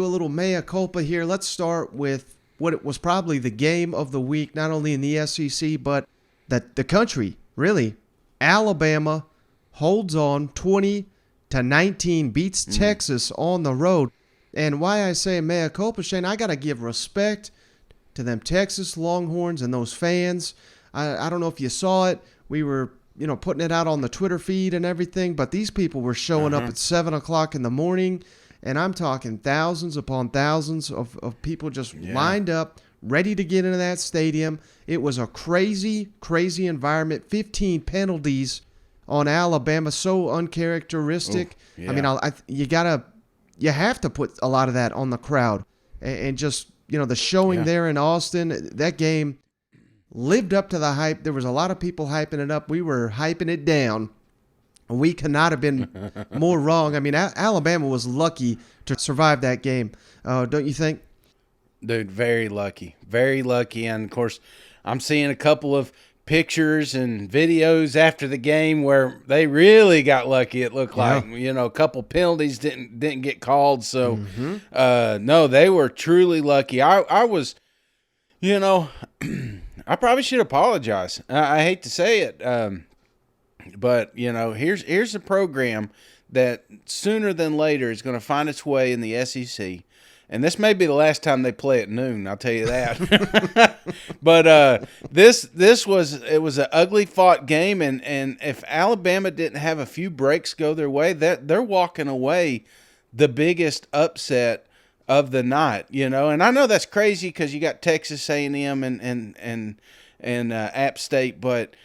Do a little mea culpa here. Let's start with what it was probably the game of the week, not only in the SEC, but that the country, really. Alabama holds on 20-19, beats Texas on the road. And why I say mea culpa, Shane, I got to give respect to them Texas Longhorns and those fans. I don't know if you saw it. We were, putting it out on the Twitter feed and everything, but these people were showing up at 7 o'clock in the morning, and I'm talking thousands upon thousands of people just lined up, ready to get into that stadium. It was a crazy, crazy environment. 15 penalties on Alabama, so uncharacteristic. Ooh, yeah. I mean, you have to put a lot of that on the crowd, and just the showing there in Austin. That game lived up to the hype. There was a lot of people hyping it up. We were hyping it down. We could not have been more wrong. I mean, Alabama was lucky to survive that game, don't you think? Dude, very lucky. Very lucky. And, of course, I'm seeing a couple of pictures and videos after the game where they really got lucky, it looked like. A couple penalties didn't get called. So, no, they were truly lucky. I was, I probably should apologize. I hate to say it. But, here's a program that sooner than later is going to find its way in the SEC. And this may be the last time they play at noon, I'll tell you that. But this was an ugly fought game, and if Alabama didn't have a few breaks go their way, they're walking away the biggest upset of the night, And I know that's crazy because you got Texas A&M and App State, but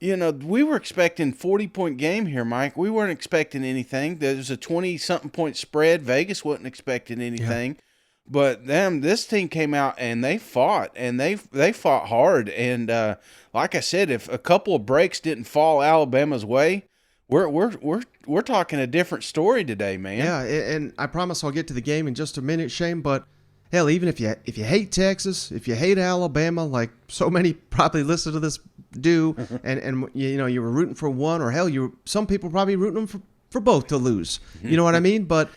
we were expecting 40-point game here, Mike. We weren't expecting anything. There was a 20-something point spread. Vegas wasn't expecting anything. Yeah. But this team came out and they fought, and they fought hard. And like I said, if a couple of breaks didn't fall Alabama's way, we're talking a different story today, man. Yeah, and I promise I'll get to the game in just a minute, Shane. But hell, even if you hate Texas, if you hate Alabama, like so many probably listen to this do, and you were rooting for one, or hell, some people probably rooting them for both to lose. You know what I mean? But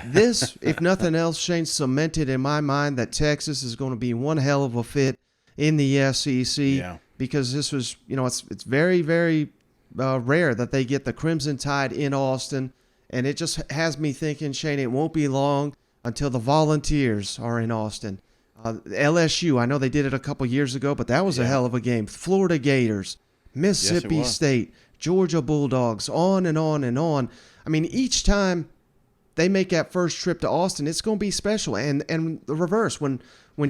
this, if nothing else, Shane, cemented in my mind that Texas is going to be one hell of a fit in the SEC. Yeah. Because this was, it's very, very rare that they get the Crimson Tide in Austin, and it just has me thinking, Shane, it won't be long until the Volunteers are in Austin. LSU, I know they did it a couple years ago, but that was a hell of a game. Florida Gators, Mississippi State, Georgia Bulldogs, on and on and on. I mean, each time they make that first trip to Austin, it's going to be special. And the reverse, when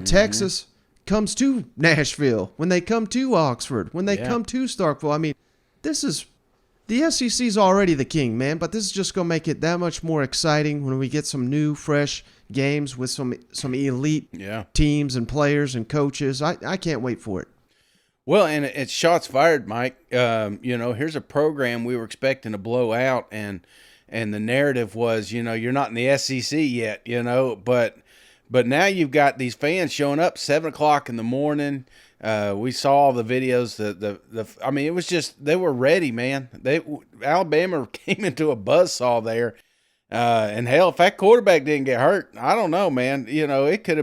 Texas comes to Nashville, when they come to Oxford, when they come to Starkville, I mean, the SEC's already the king, man, but this is just going to make it that much more exciting when we get some new, fresh games with some elite teams and players and coaches. I can't wait for it. Well, and it's shots fired, Mike. Here's a program we were expecting to blow out, and the narrative was, you're not in the SEC yet, but now you've got these fans showing up 7 o'clock in the morning. We saw the videos. I mean, it was just, they were ready, man. Alabama came into a buzzsaw there, and hell, if that quarterback didn't get hurt, I don't know, man. It could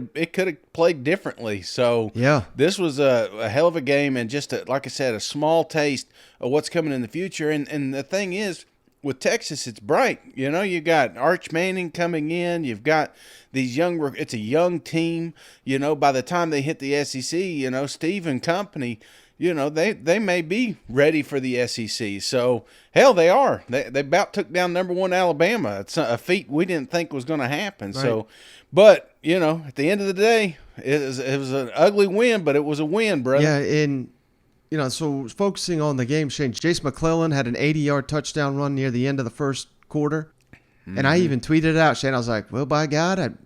have played differently. So this was a hell of a game, and just like I said, a small taste of what's coming in the future. And the thing is, with Texas, it's bright. You got Arch Manning coming in. You've got these it's a young team. By the time they hit the SEC, Steve and company, they may be ready for the SEC. So, hell, they are. They about took down number 1 Alabama. It's a feat we didn't think was going to happen. Right. So, but, at the end of the day, it was an ugly win, but it was a win, brother. Yeah, and so focusing on the game, Shane, Jace McClellan had an 80-yard touchdown run near the end of the first quarter. And I even tweeted it out, Shane. I was like, well, by God,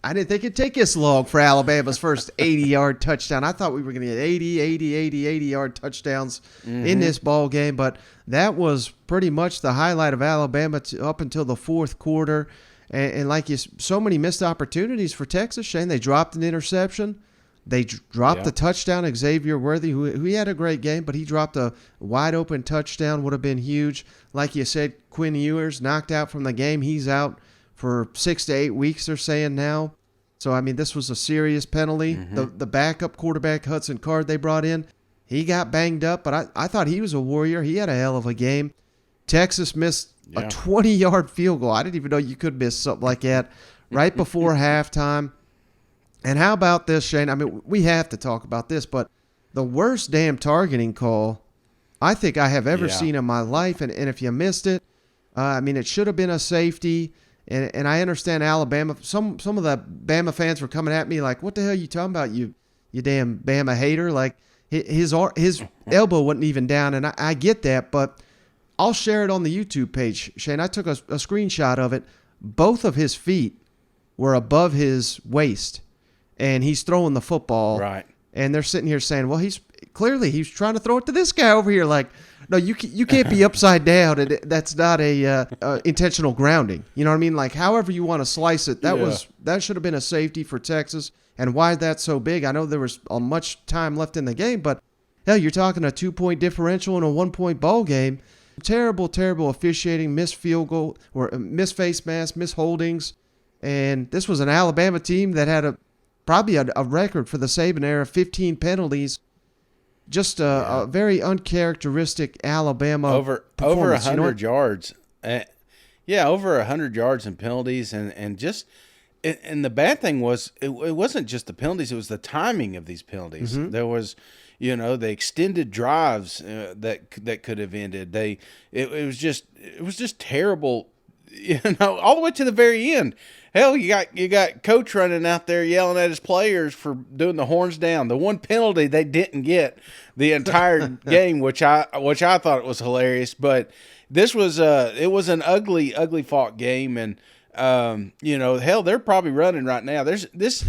I didn't think it'd take this long for Alabama's first 80-yard touchdown. I thought we were going to get 80-yard touchdowns in this ball game. But that was pretty much the highlight of Alabama up until the fourth quarter. And like so many missed opportunities for Texas, Shane. They dropped an interception. They dropped the touchdown. Xavier Worthy, who he had a great game, but he dropped a wide-open touchdown, would have been huge. Like you said, Quinn Ewers knocked out from the game. He's out for 6 to 8 weeks, they're saying now. So, I mean, this was a serious penalty. The backup quarterback, Hudson Card, they brought in, he got banged up, but I thought he was a warrior. He had a hell of a game. Texas missed a 20-yard field goal. I didn't even know you could miss something like that right before halftime. And how about this, Shane? I mean, we have to talk about this, but the worst damn targeting call I think I have ever seen in my life. And if you missed it, I mean, it should have been a safety. And I understand Alabama. Some of the Bama fans were coming at me like, what the hell are you talking about, you damn Bama hater? Like, his elbow wasn't even down. And I get that, but I'll share it on the YouTube page, Shane. I took a screenshot of it. Both of his feet were above his waist, and he's throwing the football. Right. And they're sitting here saying, well, he's trying to throw it to this guy over here. Like, no, you can't be upside down, and that's not a intentional grounding. You know what I mean? Like, however you want to slice it, that should have been a safety for Texas. And why is that so big? I know there was much time left in the game, but hell, you're talking a 2-point differential in a 1-point ball game. Terrible, terrible officiating, missed field goal, or missed face mask, missed holdings. And this was an Alabama team that had probably a record for the Saban era, 15 penalties. Just a very uncharacteristic Alabama over performance. 100 yards. Over 100 yards in penalties, and the bad thing was it wasn't just the penalties; it was the timing of these penalties. There was, the extended drives that could have ended. It was just terrible. All the way to the very end. Hell, you got coach running out there yelling at his players for doing the horns down. The one penalty they didn't get the entire game, which I thought it was hilarious. But this was it was an ugly fought game, and hell, they're probably running right now. There's this.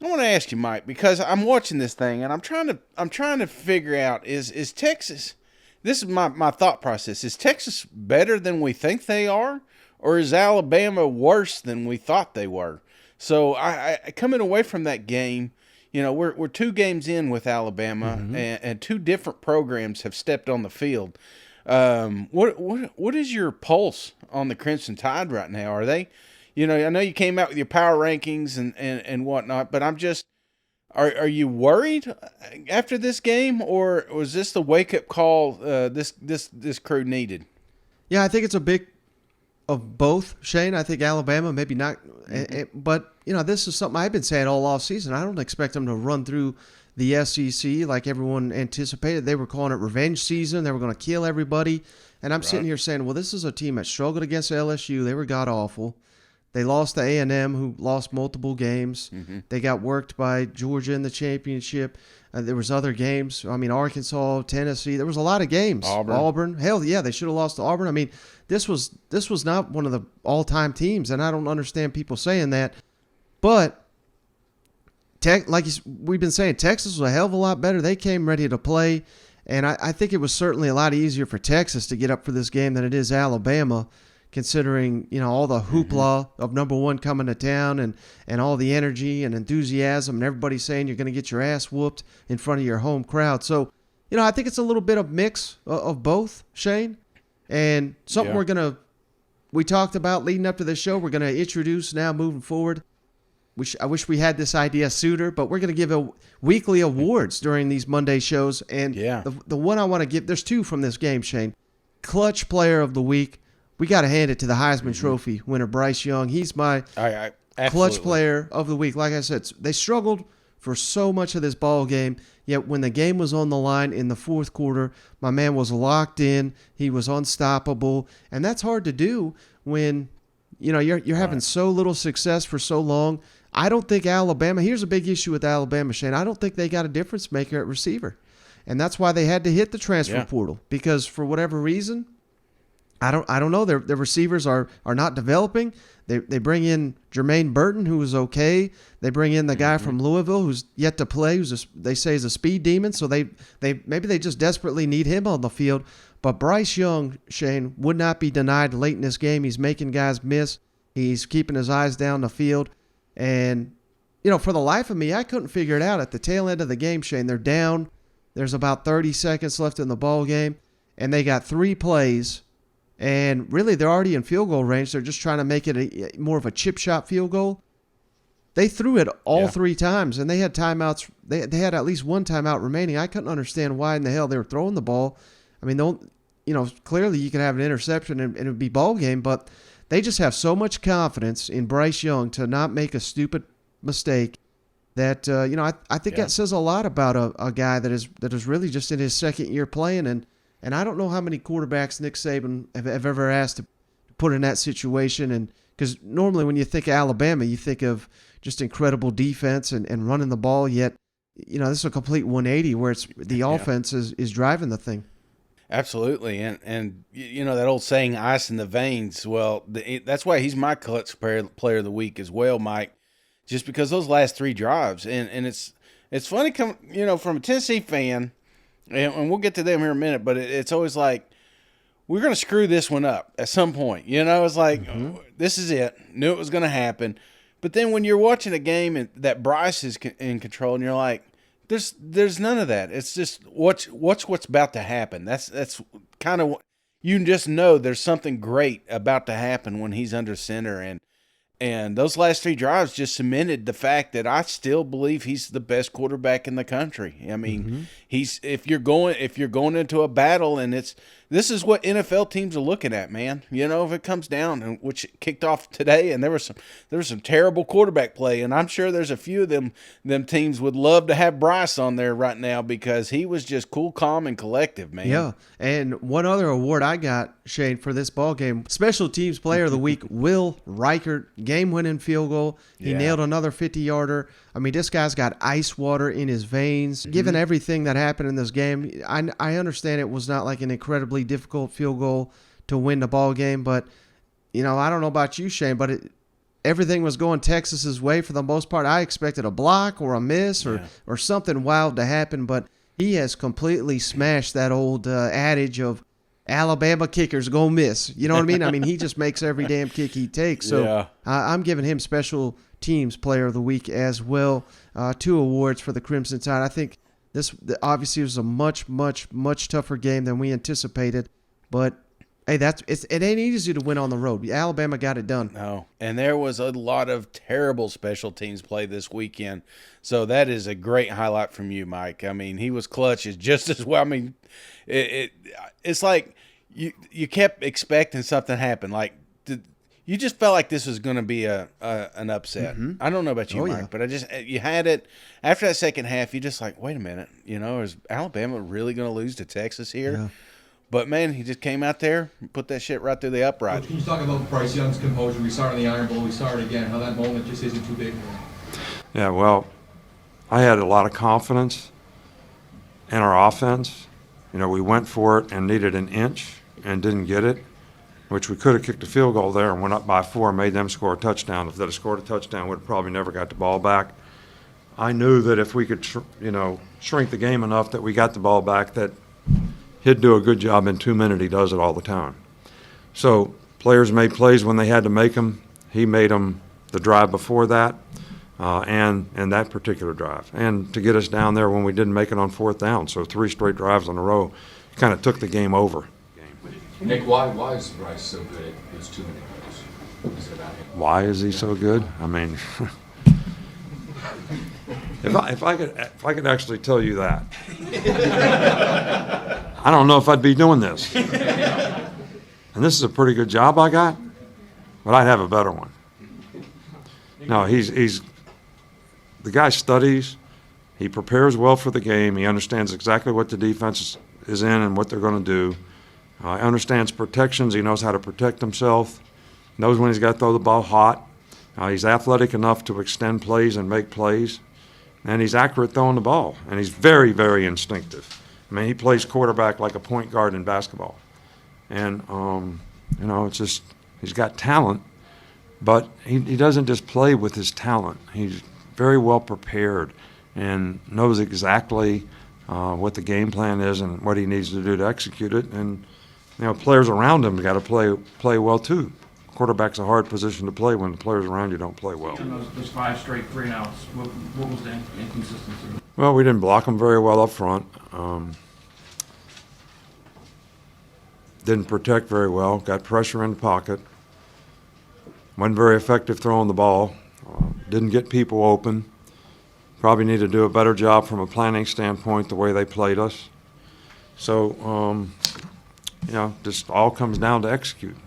I want to ask you, Mike, because I'm watching this thing and I'm trying to figure out is Texas. This is my thought process. Is Texas better than we think they are? Or is Alabama worse than we thought they were? So I coming away from that game, we're 2 games in with Alabama, and 2 different programs have stepped on the field. What is your pulse on the Crimson Tide right now? Are they, I know you came out with your power rankings and whatnot, but I'm just, are you worried after this game, or was this the wake up call this crew needed? Yeah, I think it's a big of both, Shane. I think Alabama maybe not, but this is something I've been saying all off season. I don't expect them to run through the SEC like everyone anticipated. They were calling it revenge season. They were going to kill everybody, and I'm sitting here saying, well, this is a team that struggled against LSU. They were god awful. They lost to A&M, who lost multiple games. They got worked by Georgia in the championship. There was other games. I mean, Arkansas, Tennessee. There was a lot of games. Auburn. Hell, yeah, they should have lost to Auburn. I mean, this was not one of the all-time teams, and I don't understand people saying that. But like we've been saying, Texas was a hell of a lot better. They came ready to play, and I think it was certainly a lot easier for Texas to get up for this game than it is Alabama, considering all the hoopla of number 1 coming to town and all the energy and enthusiasm and everybody saying you're going to get your ass whooped in front of your home crowd. So, I think it's a little bit of mix of both, Shane, and something we talked about leading up to this show. We're going to introduce now moving forward. I wish we had this idea sooner, but we're going to give weekly awards during these Monday shows. And the one I want to give, there's 2 from this game, Shane. Clutch Player of the Week. We got to hand it to the Heisman Trophy winner, Bryce Young. He's my clutch player of the week. Like I said, they struggled for so much of this ball game, yet when the game was on the line in the 4th quarter, my man was locked in. He was unstoppable, and that's hard to do when you're having so little success for so long. I don't think Alabama. Here's a big issue with Alabama, Shane. I don't think they got a difference maker at receiver, and that's why they had to hit the transfer portal, because for whatever reason, I don't know. Their receivers are not developing. They bring in Jermaine Burton, who is okay. They bring in the guy from Louisville who's yet to play, they say is a speed demon. So maybe they just desperately need him on the field. But Bryce Young, Shane, would not be denied late in this game. He's making guys miss. He's keeping his eyes down the field. And, for the life of me, I couldn't figure it out. At the tail end of the game, Shane, they're down. There's about 30 seconds left in the ball game. And they got 3 plays And really, they're already in field goal range. They're just trying to make it more of a chip shot field goal. They threw it all 3 times, and they had timeouts. They had at least one timeout remaining. I couldn't understand why in the hell they were throwing the ball. I mean, clearly you could have an interception and it would be ball game, but they just have so much confidence in Bryce Young to not make a stupid mistake that I think that says a lot about a guy that is really just in his second year playing, and I don't know how many quarterbacks Nick Saban have ever asked to put in that situation, and because normally when you think of Alabama, you think of just incredible defense and running the ball, yet this is a complete 180 where it's the offense is driving the thing. Absolutely, and that old saying, ice in the veins. Well, that's why he's my clutch player of the week as well, Mike. Just because those last 3 drives, and it's funny, from a Tennessee fan, and we'll get to them here in a minute, but it's always like we're going to screw this one up at some point. It's like this is it. Knew it was going to happen, but then when you're watching a game and that Bryce is in control, and you're like, There's none of that. It's just what's about to happen. That's kind of, you just know there's something great about to happen when he's under center, and those last 3 drives just cemented the fact that I still believe he's the best quarterback in the country. I mean, if you're going into a battle, and this is what NFL teams are looking at, man. If it comes down, and which kicked off today, and there was some terrible quarterback play, and I'm sure there's a few of them teams would love to have Bryce on there right now because he was just cool, calm, and collective, man. Yeah, and one other award I got, Shane, for this ball game, Special Teams Player of the Week, Will Reichert, game-winning field goal. He nailed another 50-yarder. I mean, this guy's got ice water in his veins. Given everything that happened in this game, I understand it was not like an incredibly difficult field goal to win the ball game, but I don't know about you, Shane, but everything was going Texas's way for the most part. I expected a block or a miss or something wild to happen, but he has completely smashed that old adage of Alabama kickers go miss. You know what I mean? I mean, he just makes every damn kick he takes. So I'm giving him Special Teams Player of the Week as well. 2 awards for the Crimson Tide. I think this obviously was a much, much, much tougher game than we anticipated. But, hey, it ain't easy to win on the road. Alabama got it done. No, and there was a lot of terrible special teams play this weekend. So that is a great highlight from you, Mike. I mean, he was clutch just as well. I mean, it's like you kept expecting something to happen. Like, you just felt like this was going to be an upset. I don't know about you, Mike, but you had it after that second half. You just like, wait a minute, is Alabama really going to lose to Texas here? Yeah. But man, he just came out there and put that shit right through the upright. Coach, can you talk about Bryce Young's composure? We saw it in the Iron Bowl. We saw it again. How that moment just isn't too big for him. Yeah, well, I had a lot of confidence in our offense. We went for it and needed an inch and didn't get it, which we could have kicked a field goal there and went up by 4 and made them score a touchdown. If they'd have scored a touchdown, we'd have probably never got the ball back. I knew that if we could, shrink the game enough that we got the ball back, that he'd do a good job in 2 minutes. He does it all the time. So players made plays when they had to make them. He made them the drive before that and that particular drive. And to get us down there when we didn't make it on 4th down. So 3 straight drives in a row kind of took the game over. Nick, why is Bryce so good at his 2 minute plays? What is it about him? Why is he so good? I mean, if I could actually tell you that, I don't know if I'd be doing this. And this is a pretty good job I got, but I'd have a better one. No, he's the guy studies. He prepares well for the game. He understands exactly what the defense is in and what they're going to do. He understands protections. He knows how to protect himself. Knows when he's got to throw the ball hot. He's athletic enough to extend plays and make plays. And he's accurate throwing the ball. And he's very, very instinctive. I mean, he plays quarterback like a point guard in basketball. And, it's just he's got talent. But he doesn't just play with his talent. He's very well prepared and knows exactly what the game plan is and what he needs to do to execute it. And players around him got to play well too. Quarterback's a hard position to play when the players around you don't play well. Those 5 straight 3-and-outs, what was the inconsistency? Well, we didn't block them very well up front. Didn't protect very well. Got pressure in the pocket. Wasn't very effective throwing the ball. Didn't get people open. Probably need to do a better job from a planning standpoint the way they played us. So, just all comes down to executing.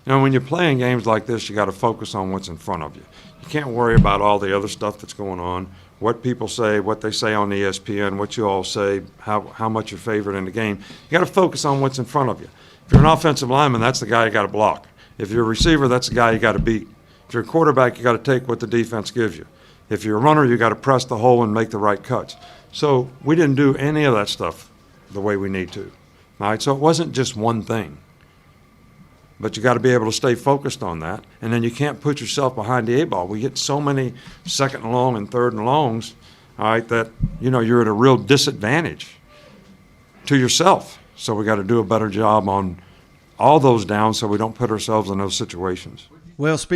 When you're playing games like this, you got to focus on what's in front of you. You can't worry about all the other stuff that's going on, what people say, what they say on ESPN, what you all say, how much you're favored in the game. You got to focus on what's in front of you. If you're an offensive lineman, that's the guy you got to block. If you're a receiver, that's the guy you got to beat. If you're a quarterback, you got to take what the defense gives you. If you're a runner, you got to press the hole and make the right cuts. So we didn't do any of that stuff the way we need to. All right, so it wasn't just one thing. But you got to be able to stay focused on that, and then you can't put yourself behind the eight ball. We get so many second and long and third and longs, all right, that you're at a real disadvantage to yourself. So we got to do a better job on all those downs so we don't put ourselves in those situations. Well, speaking